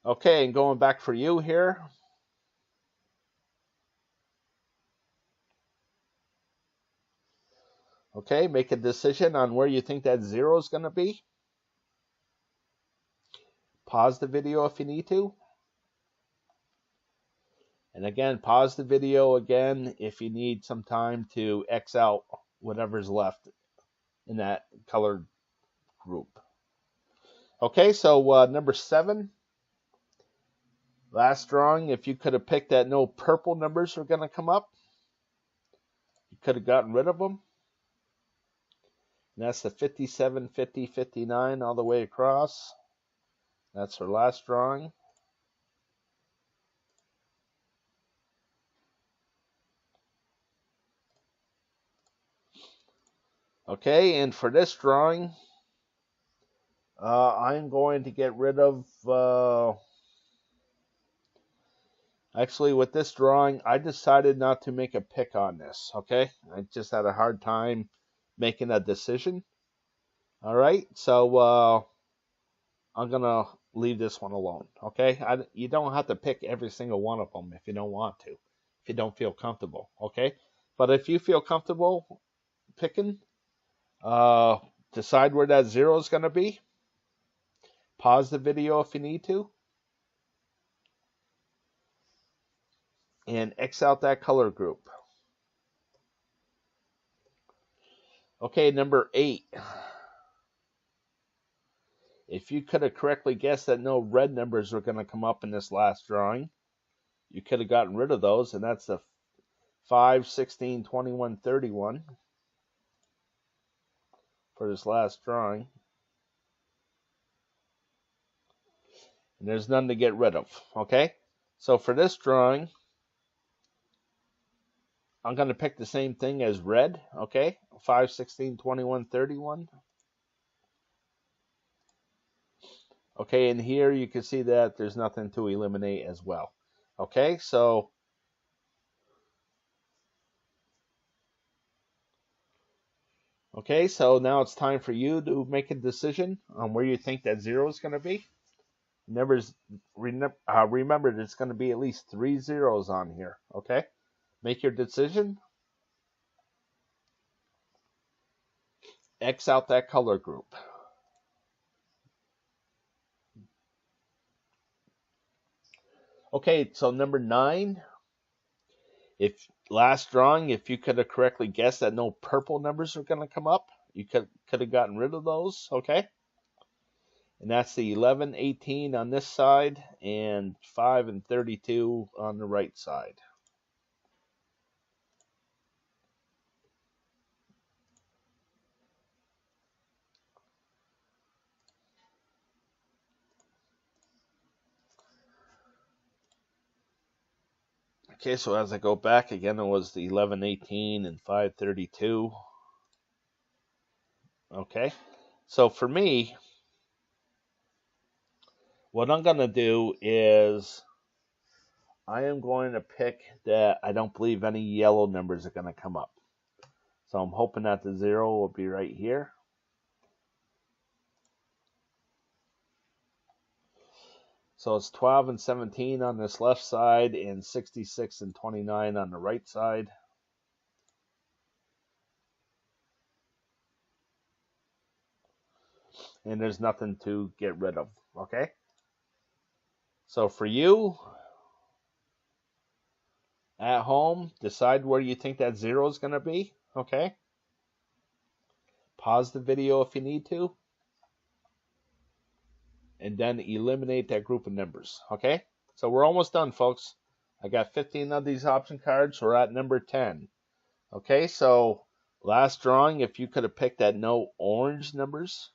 Okay, and going back for you here. Okay, make a decision on where you think that 0 is going to be. Pause the video if you need to. And again, pause the video again if you need some time to X out whatever's left in that colored group. Okay, so number 7. Last drawing, if you could have picked that no purple numbers are going to come up, you could have gotten rid of them. And that's the 57, 50, 59 all the way across. That's our last drawing. Okay, and for this drawing, I'm going to get rid of... Actually, with this drawing, I decided not to make a pick on this, okay? I just had a hard time making a decision. All right, so I'm going to leave this one alone, okay? You don't have to pick every single one of them if you don't want to, if you don't feel comfortable, okay? But if you feel comfortable picking, decide where that 0 is going to be. Pause the video if you need to. And X out that color group. Okay, number 8. If you could have correctly guessed that no red numbers were going to come up in this last drawing, you could have gotten rid of those, and that's the 5, 16, 21, 31 for this last drawing. And there's none to get rid of, okay? So for this drawing, I'm going to pick the same thing as red, okay? 5, 16, 21, 31. Okay, and here you can see that there's nothing to eliminate as well. Okay, so now it's time for you to make a decision on where you think that 0 is going to be. Remember, there's going to be at least 3 zeros on here, okay? Make your decision. X out that color group. Okay, so number 9, if last drawing, if you could have correctly guessed that no purple numbers are going to come up, you could have gotten rid of those, okay? And that's the 11, 18 on this side, and 5 and 32 on the right side. Okay, so as I go back again, it was the 11, 18 and 5, 32. Okay, so for me, what I'm going to do is I am going to pick that I don't believe any yellow numbers are going to come up. So I'm hoping that the 0 will be right here. So it's 12 and 17 on this left side and 66 and 29 on the right side. And there's nothing to get rid of, okay? So for you, at home, decide where you think that 0 is going to be, okay? Pause the video if you need to. And then eliminate that group of numbers, okay? So we're almost done, folks. I got 15 of these option cards. We're at number 10. Okay, so last drawing, if you could have picked that no orange numbers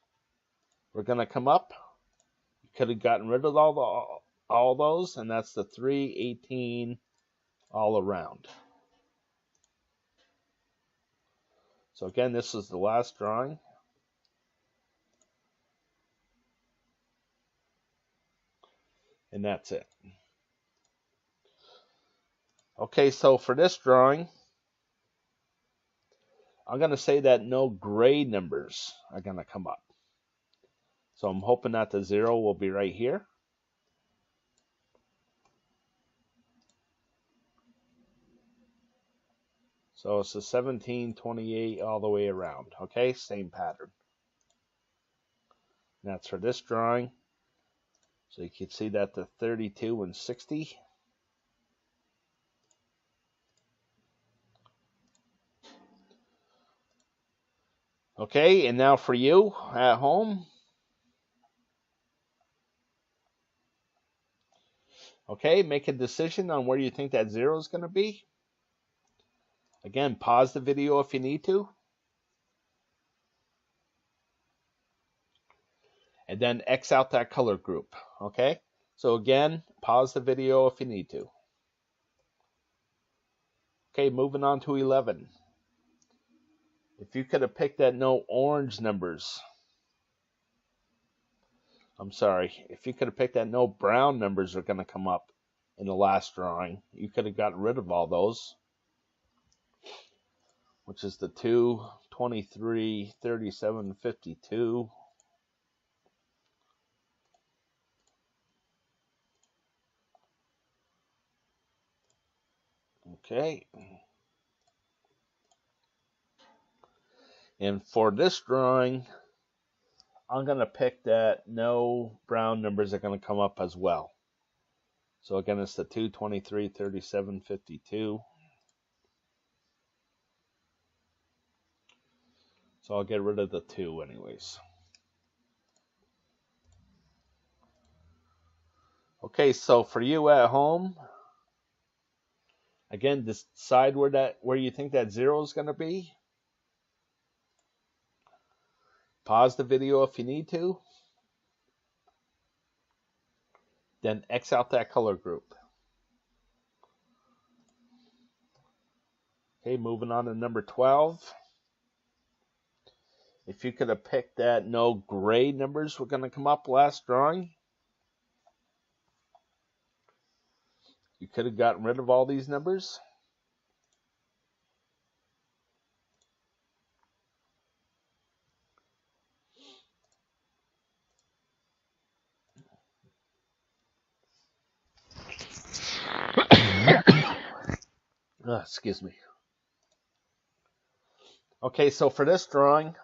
were going to come up, you could have gotten rid of all those, and that's the 3, 18 all around. So again, this is the last drawing. And that's it. Okay, so for this drawing, I'm going to say that no gray numbers are going to come up. So I'm hoping that the 0 will be right here. So it's a 17, 28 all the way around. Okay, same pattern. And that's for this drawing. So you can see that the 32 and 60. Okay, and now for you at home. Okay, make a decision on where you think that 0 is going to be. Again, pause the video if you need to. And then X out that color group, okay? So again, pause the video if you need to. Okay, moving on to 11. If you could have picked that no orange numbers, I'm sorry, if you could have picked that no brown numbers are going to come up in the last drawing, you could have gotten rid of all those, which is the 2, 23, 37, 52. Okay. And for this drawing, I'm going to pick that no brown numbers are going to come up as well. So again, it's the 2, 23, 37, 52. So I'll get rid of the 2 anyways. Okay, so for you at home, again, decide where you think that 0 is going to be. Pause the video if you need to. Then X out that color group. Okay, moving on to number 12. If you could have picked that, no gray numbers were going to come up last drawing. You could have gotten rid of all these numbers. Excuse me. Okay, so for this drawing,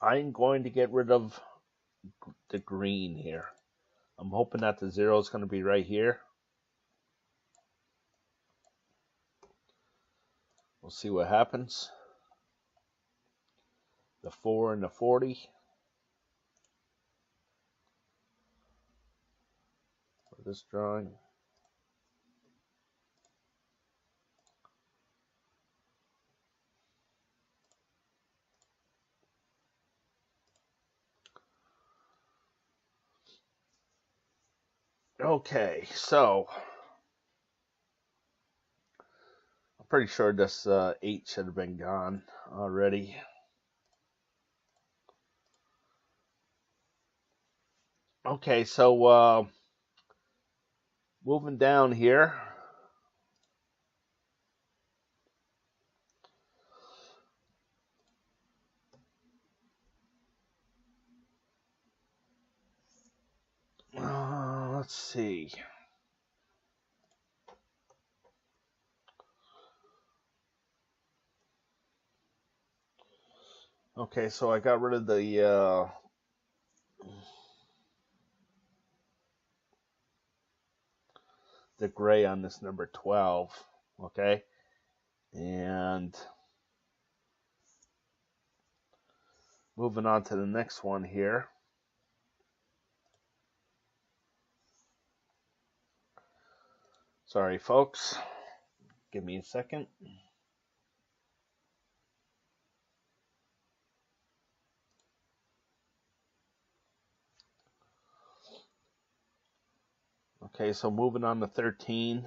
I'm going to get rid of the green here. I'm hoping that the 0 is going to be right here. We'll see what happens. The 4 and the 40. For this drawing. Okay, so I'm pretty sure this 8 should have been gone already. Okay, so moving down here. Let's see. Okay, so I got rid of the gray on this number 12. Okay, and moving on to the next one here. Sorry, folks. Give me a second. Okay, so moving on to 13.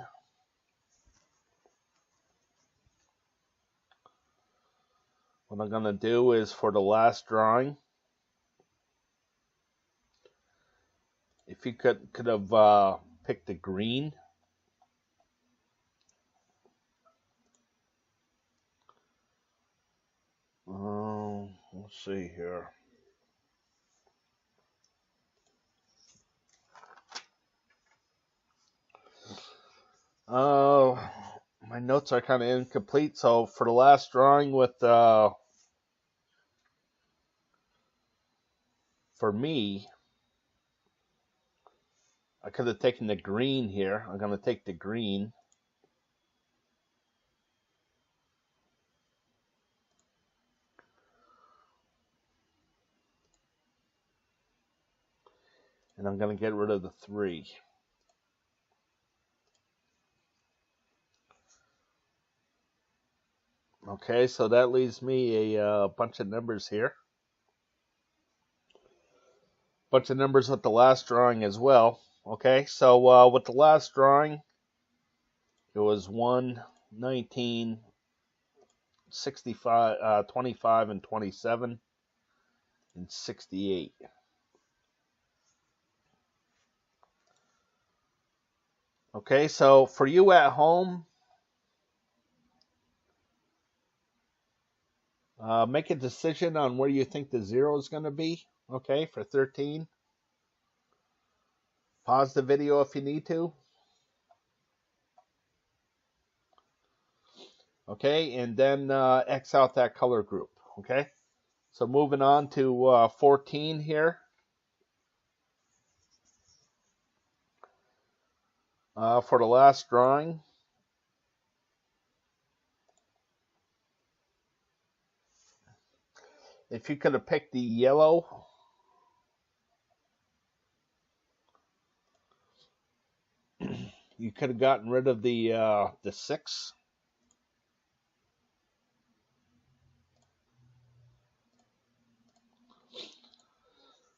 What I'm going to do is for the last drawing, if you could have picked the green. Let's see here. My notes are kind of incomplete, so for the last drawing with for me, I could have taken the green here. I'm going to take the green. And I'm going to get rid of the 3. Okay, so that leaves me a bunch of numbers here. Bunch of numbers with the last drawing as well. Okay, so with the last drawing, it was 1, 19, 65, 25, and 27, and 68. Okay, so for you at home, make a decision on where you think the 0 is going to be. Okay, for 13. Pause the video if you need to. Okay, and then X out that color group. Okay, so moving on to 14 here. For the last drawing, if you could have picked the yellow, you could have gotten rid of the 6.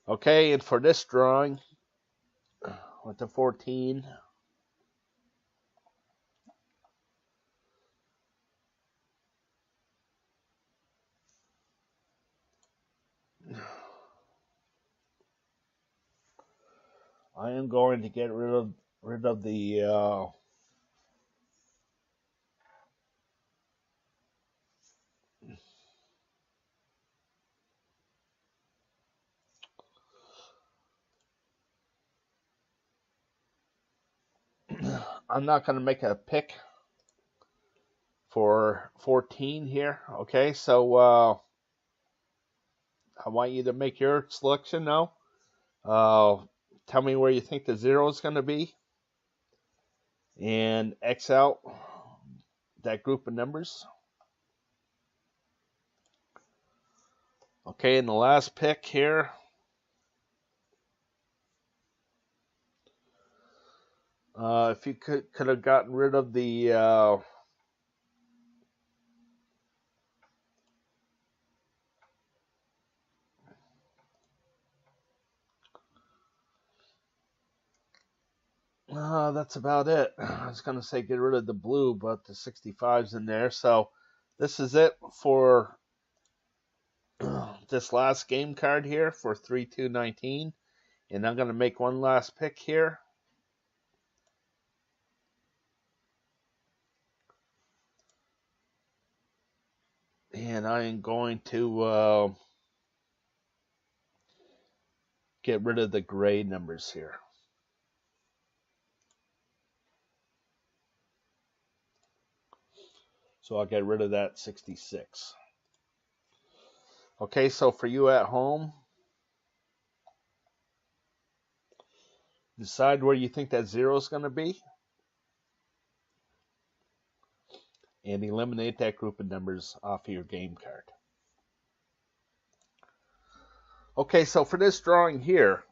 Okay, and for this drawing, with the 14, I am going to get rid of the I'm not going to make a pick for 14 here. Okay, so I want you to make your selection now. Tell me where you think the 0 is going to be, and X out that group of numbers. Okay, and the last pick here. If you could have gotten rid of the that's about it. I was going to say get rid of the blue, but the 65's in there. So this is it for this last game card here for 3/2/19. And I'm going to make one last pick here. And I am going to get rid of the gray numbers here. So I'll get rid of that 66. Okay, so for you at home, decide where you think that 0 is going to be. And eliminate that group of numbers off of your game card. Okay, so for this drawing here,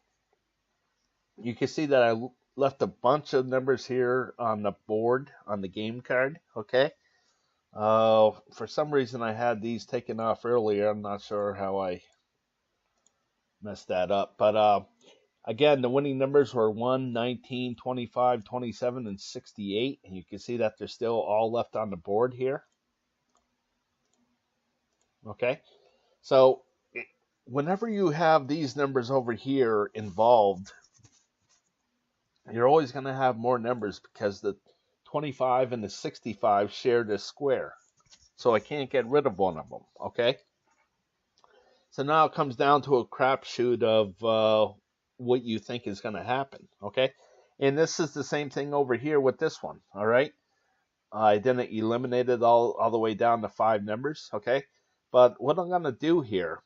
you can see that I left a bunch of numbers here on the board, on the game card, okay? For some reason I had these taken off earlier. I'm not sure how I messed that up. But again, the winning numbers were 1, 19, 25, 27, and 68. And you can see that they're still all left on the board here. Okay, so whenever you have these numbers over here involved, you're always going to have more numbers because the 25 and the 65 share this square. So I can't get rid of one of them, okay? So now it comes down to a crapshoot of what you think is going to happen, okay? And this is the same thing over here with this one, all right? I didn't eliminate it all the way down to 5 numbers, okay? But what I'm going to do here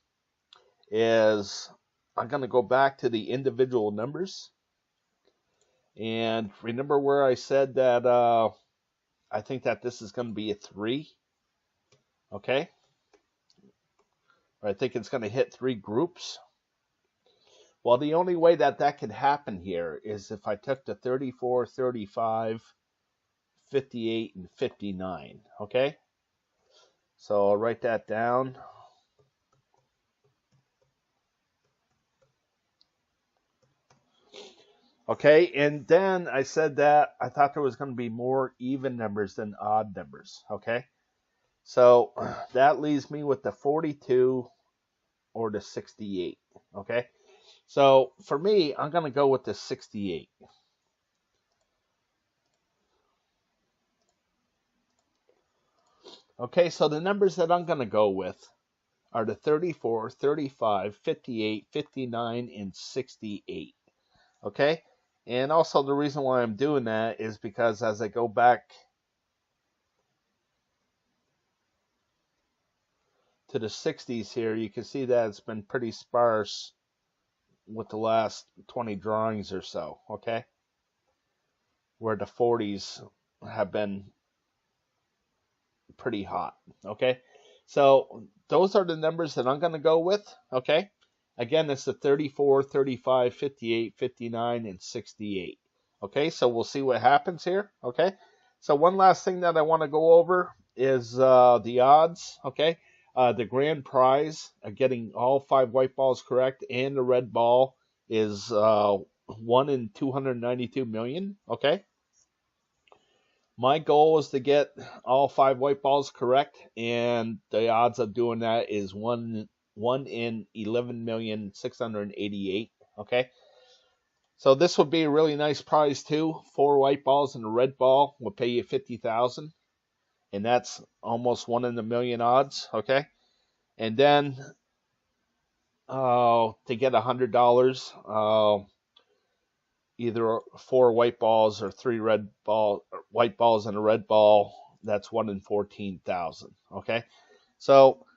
is I'm going to go back to the individual numbers. And remember where I said that I think that this is going to be a 3, okay? I think it's going to hit 3 groups. Well, the only way that that could happen here is if I took the 34, 35, 58, and 59, okay? So I'll write that down. Okay, and then I said that I thought there was going to be more even numbers than odd numbers, okay? So that leaves me with the 42 or the 68, okay? So for me, I'm going to go with the 68. Okay, so the numbers that I'm going to go with are the 34, 35, 58, 59, and 68, okay? And also the reason why I'm doing that is because as I go back to the 60s here, you can see that it's been pretty sparse with the last 20 drawings or so, okay? Where the 40s have been pretty hot, okay? So those are the numbers that I'm going to go with, okay? Again, it's the 34, 35, 58, 59, and 68. Okay, so we'll see what happens here. Okay, so one last thing that I want to go over is the odds. Okay, the grand prize of getting all 5 white balls correct and the red ball is 1 in 292 million. Okay, my goal is to get all 5 white balls correct, and the odds of doing that is 1 in 11,688. Okay, So this would be a really nice prize too. 4 white balls and a red ball will pay you 50,000, and that's almost 1 in a million odds. Okay, and then to get $100, either 4 white balls or 3 white balls and a red ball. That's 1 in 14,000. Okay, so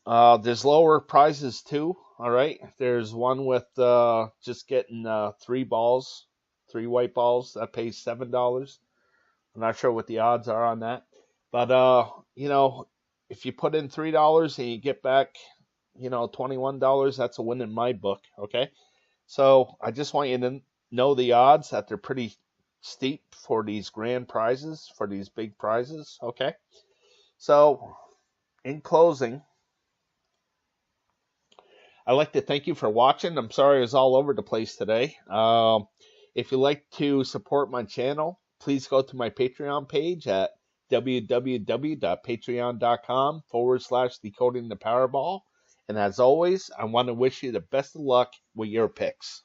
there's lower prizes too. All right, there's one with just getting 3 balls, 3 white balls. That pays $7. I'm not sure what the odds are on that, but if you put in $3 and you get back, $21, that's a win in my book. Okay, so I just want you to know the odds that they're pretty steep for these grand prizes, for these big prizes. Okay, so in closing, I'd like to thank you for watching. I'm sorry I was all over the place today. If you'd like to support my channel, please go to my Patreon page at www.patreon.com/Decoding the Powerball. And as always, I want to wish you the best of luck with your picks.